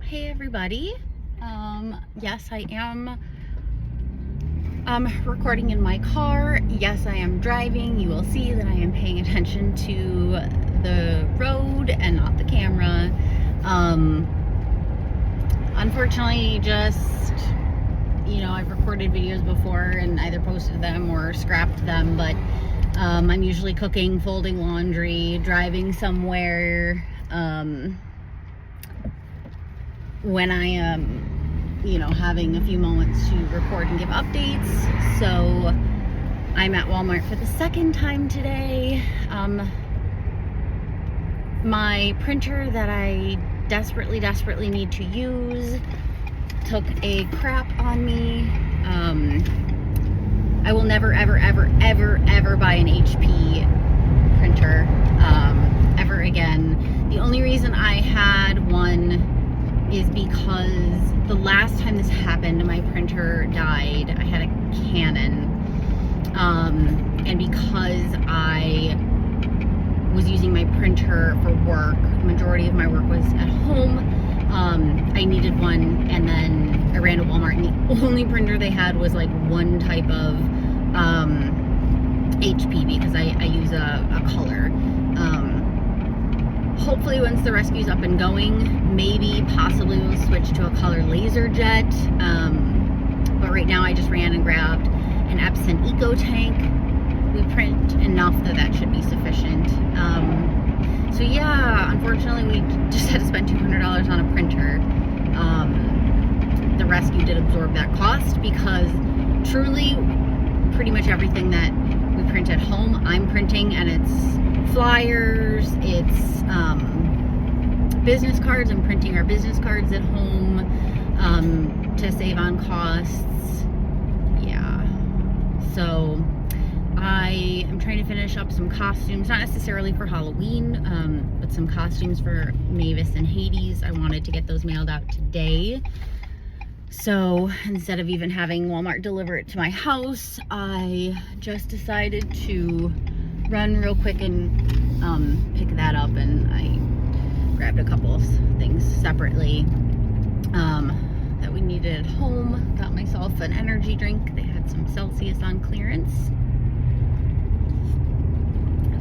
Hey everybody. Yes, I am recording in my car. Yes, I am driving. You will see that I am paying attention to the road and not the camera. Unfortunately, just, I've recorded videos before and either posted them or scrapped them, but I'm usually cooking, folding laundry, driving somewhere, when I am, having a few moments to record and give updates. So I'm at Walmart for the second time today. My printer that I desperately need to use took a crap on me. I will never ever buy an HP printer ever again. The only reason I had one is because the last time this happened, my printer died. I had a Canon, and because I was using my printer for work, the majority of my work was at home, I needed one, and then I ran to Walmart, and the only printer they had was like one type of HP, because I use a color. Hopefully once the rescue's up and going, maybe possibly we'll switch to a color LaserJet. But right now I just ran and grabbed an Epson EcoTank. We print enough that should be sufficient. So yeah, unfortunately we just had to spend $200 on a printer. The rescue did absorb that cost because truly pretty much everything that we print at home, I'm printing, and it's flyers, it's business cards. I'm printing our business cards at home to save on costs. Yeah, so I am trying to finish up some costumes, not necessarily for Halloween, but some costumes for Mavis and Hades. I wanted to get those mailed out today. So instead of even having Walmart deliver it to my house, I just decided to run real quick and pick that up, and I grabbed a couple of things separately that we needed at home. Got myself an energy drink. They had some Celsius on clearance,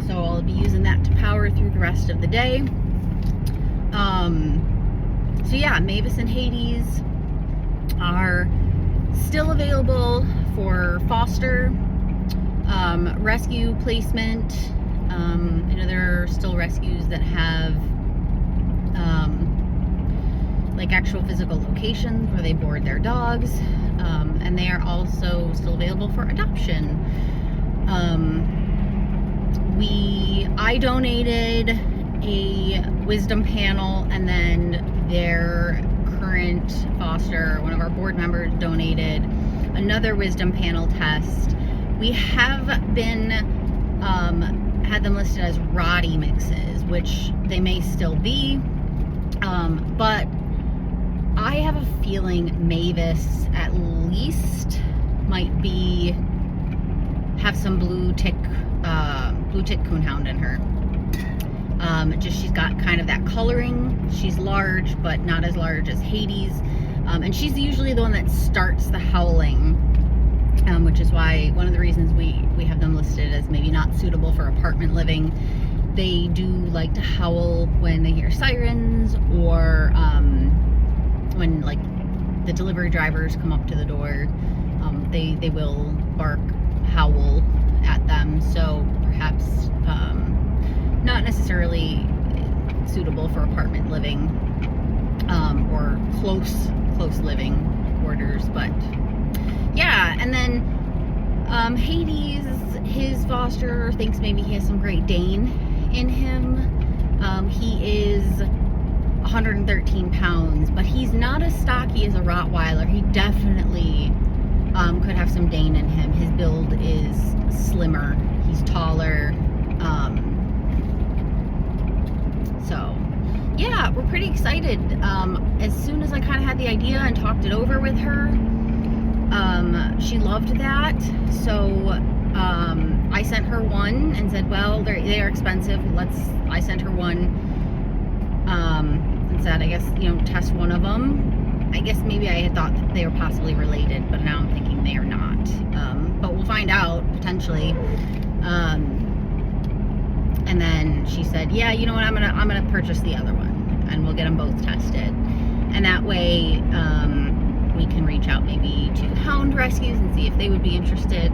so I'll be using that to power through the rest of the day. So yeah, Mavis and Hades are still available for foster rescue placement. I know there are still rescues that have like actual physical locations where they board their dogs, and they are also still available for adoption. I donated a wisdom panel, and then their current foster, one of our board members, donated another wisdom panel test. We have been had them listed as Roddy mixes, which they may still be, but I have a feeling Mavis at least might have some blue tick coonhound in her. Just she's got kind of that coloring. She's large, but not as large as Hades, and she's usually the one that starts the howling, which is why one of the reasons we have them listed as maybe not suitable for apartment living. They do like to howl when they hear sirens, or when like the delivery drivers come up to the door. They will bark, howl at them, so perhaps not necessarily suitable for apartment living, or close living quarters. But yeah, and then Hades, his foster thinks maybe he has some Great Dane in him. He is 113 pounds, but he's not as stocky as a Rottweiler. He definitely could have some Dane in him. His build is slimmer, he's taller. So yeah, we're pretty excited. As soon as I kind of had the idea and talked it over with her, she loved that. So I sent her one and said, well, they are expensive. I sent her one and said, I guess, you know, test one of them. I guess maybe I had thought that they were possibly related, but now I'm thinking they are not. But we'll find out, potentially. And then she said, yeah, you know what, I'm gonna purchase the other one, and we'll get them both tested. And that way, we can reach out maybe to hound rescues and see if they would be interested.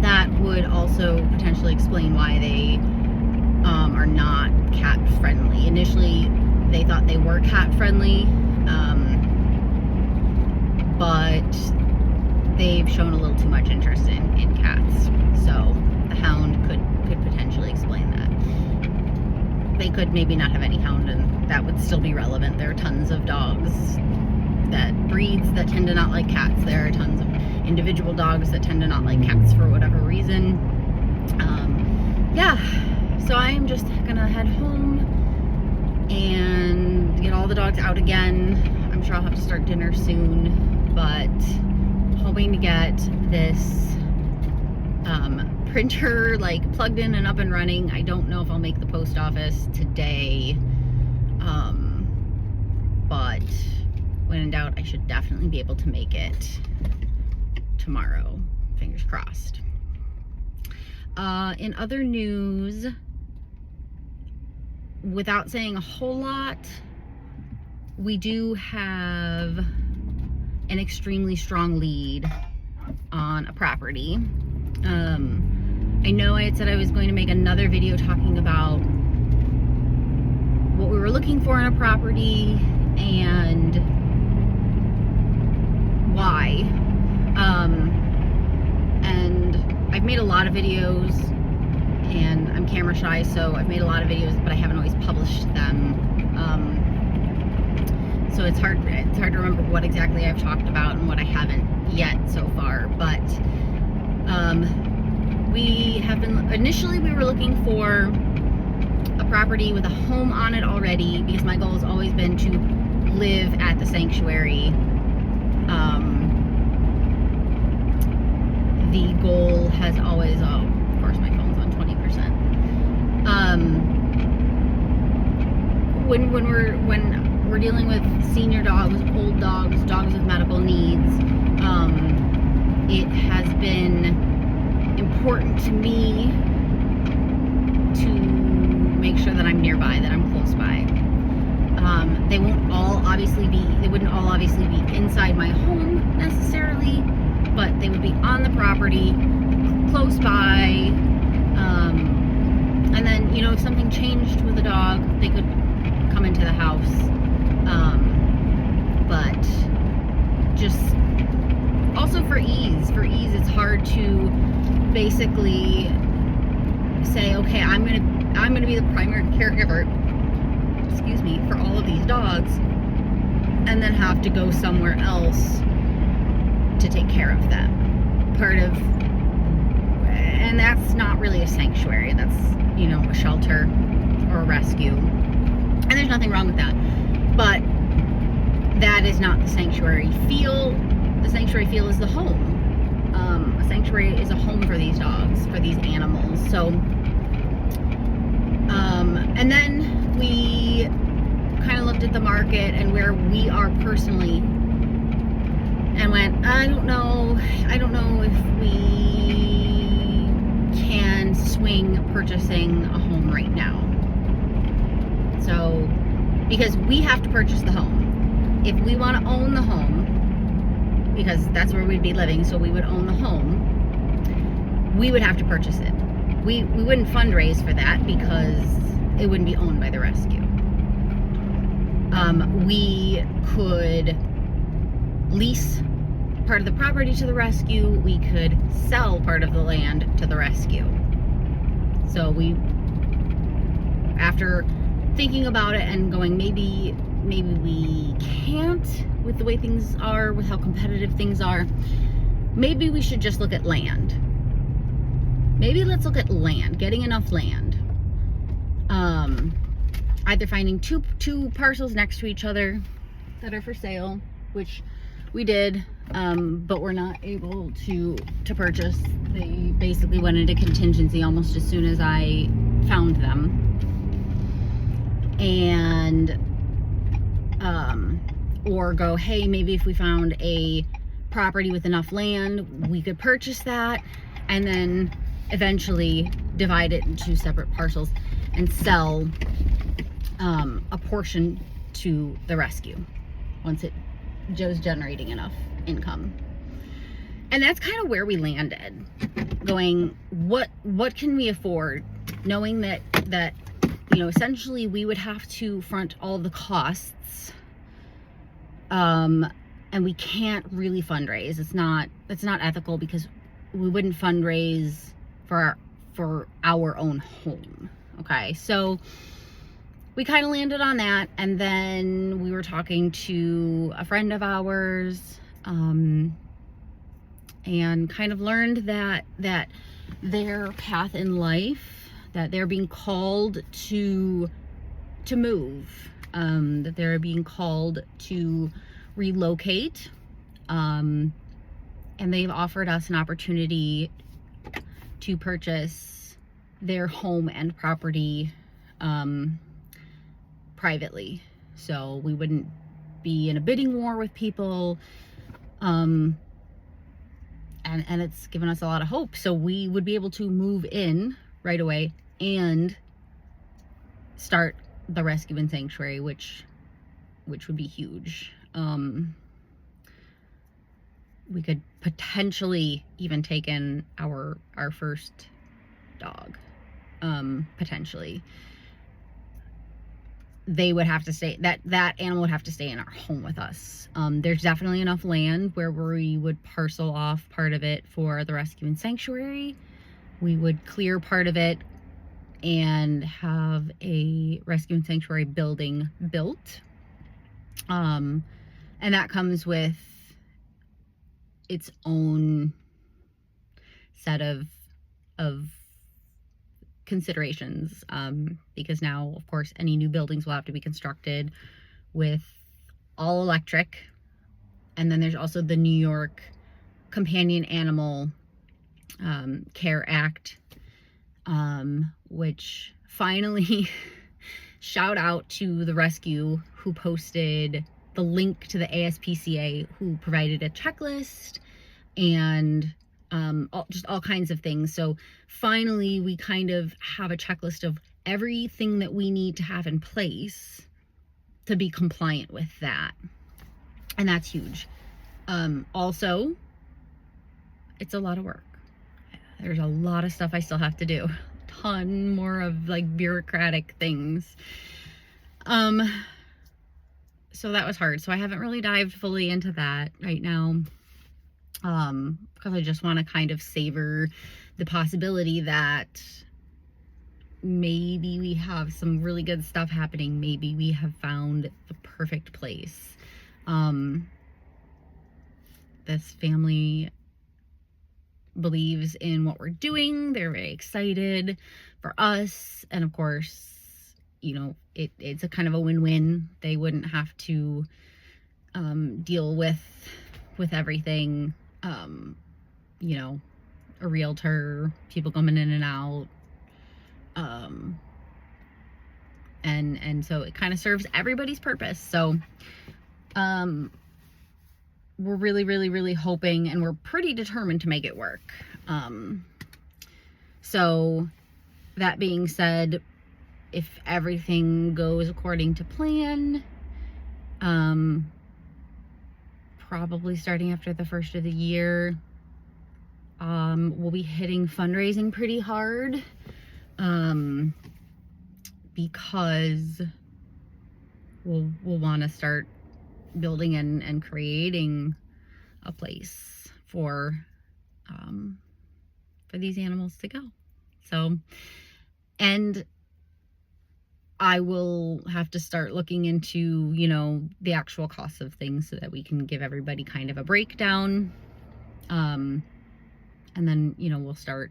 That would also potentially explain why they are not cat friendly. Initially, they thought they were cat friendly, but they've shown a little too much interest in cats. So the hound could potentially explain that. They could maybe not have any hound, and that would still be relevant. There are tons of dogs that breeds that tend to not like cats. There are tons of individual dogs that tend to not like cats for whatever reason. Yeah, so I am just gonna head home and get all the dogs out again. I'm sure I'll have to start dinner soon, but hoping to get this printer like plugged in and up and running. I don't know if I'll make the post office today, but when in doubt, I should definitely be able to make it tomorrow. Fingers crossed. In other news, without saying a whole lot, we do have an extremely strong lead on a property. I know I had said I was going to make another video talking about what we were looking for in a property and why. And I've made a lot of videos, and I'm camera shy, so I've made a lot of videos, but I haven't always published them. So it's hard to remember what exactly I've talked about and what I haven't yet so far. But initially we were looking for a property with a home on it already, because my goal has always been to live at the sanctuary. The goal has always, of course my phone's on 20%. When we're dealing with senior dogs, old dogs, dogs with medical needs, it has been important to me to make sure that I'm nearby, that I'm close by. They wouldn't all obviously be inside my home necessarily, but they would be on the property, close by. And then, you know, if something changed with the dog, they could come into the house. But just also for ease, it's hard to basically say, okay, I'm gonna be the primary caregiver, excuse me, for all of these dogs, and then have to go somewhere else to take care of them. And that's not really a sanctuary. That's, you know, a shelter or a rescue. And there's nothing wrong with that. But that is not the sanctuary feel. The sanctuary feel is the home. A sanctuary is a home for these dogs, for these animals. So, and then we kind of looked at the market and where we are personally, and went, I don't know if we can swing purchasing a home right now. So, because we have to purchase the home. If we want to own the home, because that's where we'd be living, so we would own the home, we would have to purchase it. We wouldn't fundraise for that because it wouldn't be owned by the rescue. We could lease part of the property to the rescue. We could sell part of the land to the rescue. So after thinking about it and going, maybe we can't, with the way things are, with how competitive things are, maybe we should just look at land. Maybe let's look at land, getting enough land. Either finding two parcels next to each other that are for sale, which we did, but we're not able to purchase. They basically went into contingency almost as soon as I found them. And or go, hey, maybe if we found a property with enough land, we could purchase that and then eventually divide it into separate parcels and sell a portion to the rescue once Joe's generating enough income. And that's kind of where we landed, going, what can we afford, knowing that essentially we would have to front all the costs, and we can't really fundraise. It's not ethical, because we wouldn't fundraise for our own home. Okay, so we kind of landed on that, and then we were talking to a friend of ours, and kind of learned that their path in life, that they're being called to move, that they're being called to relocate, and they've offered us an opportunity to purchase their home and property privately, so we wouldn't be in a bidding war with people, and it's given us a lot of hope. So we would be able to move in right away and start the rescue and sanctuary, which would be huge. We could potentially even take in our first dog, potentially. They would have to stay, that animal would have to stay in our home with us. There's definitely enough land where we would parcel off part of it for the rescue and sanctuary. We would clear part of it and have a rescue and sanctuary building built. And that comes with its own set of considerations, because now, of course, any new buildings will have to be constructed with all electric. And then there's also the New York Companion Animal Care Act, which finally shout out to the rescue who posted the link to the ASPCA, who provided a checklist and just all kinds of things. So finally we kind of have a checklist of everything that we need to have in place to be compliant with that, and that's huge. Also, it's a lot of work. There's a lot of stuff I still have to do, a ton more of like bureaucratic things. So that was hard. So I haven't really dived fully into that right now, because I just want to kind of savor the possibility that maybe we have some really good stuff happening. Maybe we have found the perfect place. This family believes in what we're doing. They're very excited for us. And of course, it's a kind of a win-win. They wouldn't have to deal with everything, a realtor, people coming in and out, and so it kind of serves everybody's purpose. So we're really, really, really hoping, and we're pretty determined to make it work. So that being said, if everything goes according to plan, probably starting after the first of the year, we'll be hitting fundraising pretty hard, because we'll want to start building and creating a place for these animals to go. So, and I will have to start looking into, the actual costs of things so that we can give everybody kind of a breakdown. And then, we'll start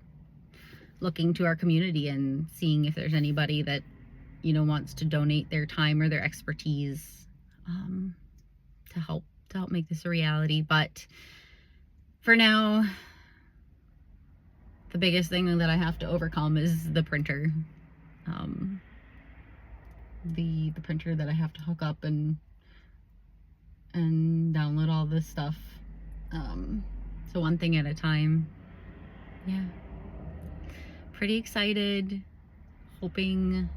looking to our community and seeing if there's anybody that, wants to donate their time or their expertise, to help make this a reality. But for now, the biggest thing that I have to overcome is the printer. The printer that I have to hook up and and download all this stuff. So one thing at a time. Yeah. Pretty excited. Hoping,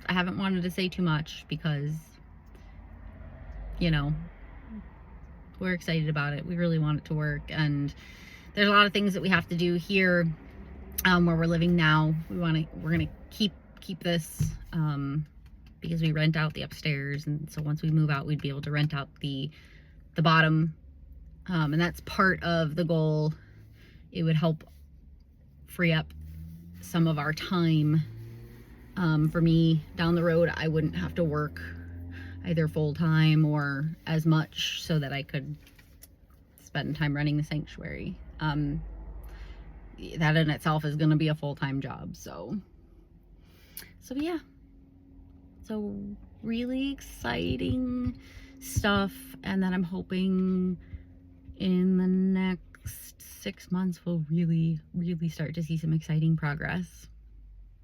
I haven't wanted to say too much because, you know, we're excited about it. We really want it to work, and there's a lot of things that we have to do here where we're living now. We're gonna keep this because we rent out the upstairs, and so once we move out, we'd be able to rent out the bottom, and that's part of the goal. It would help free up some of our time. For me, down the road, I wouldn't have to work either full-time or as much, so that I could spend time running the sanctuary. That in itself is going to be a full-time job. So yeah. So really exciting stuff. And then I'm hoping in the next 6 months, we'll really, really start to see some exciting progress.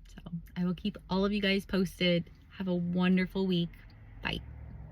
So I will keep all of you guys posted. Have a wonderful week. Bye.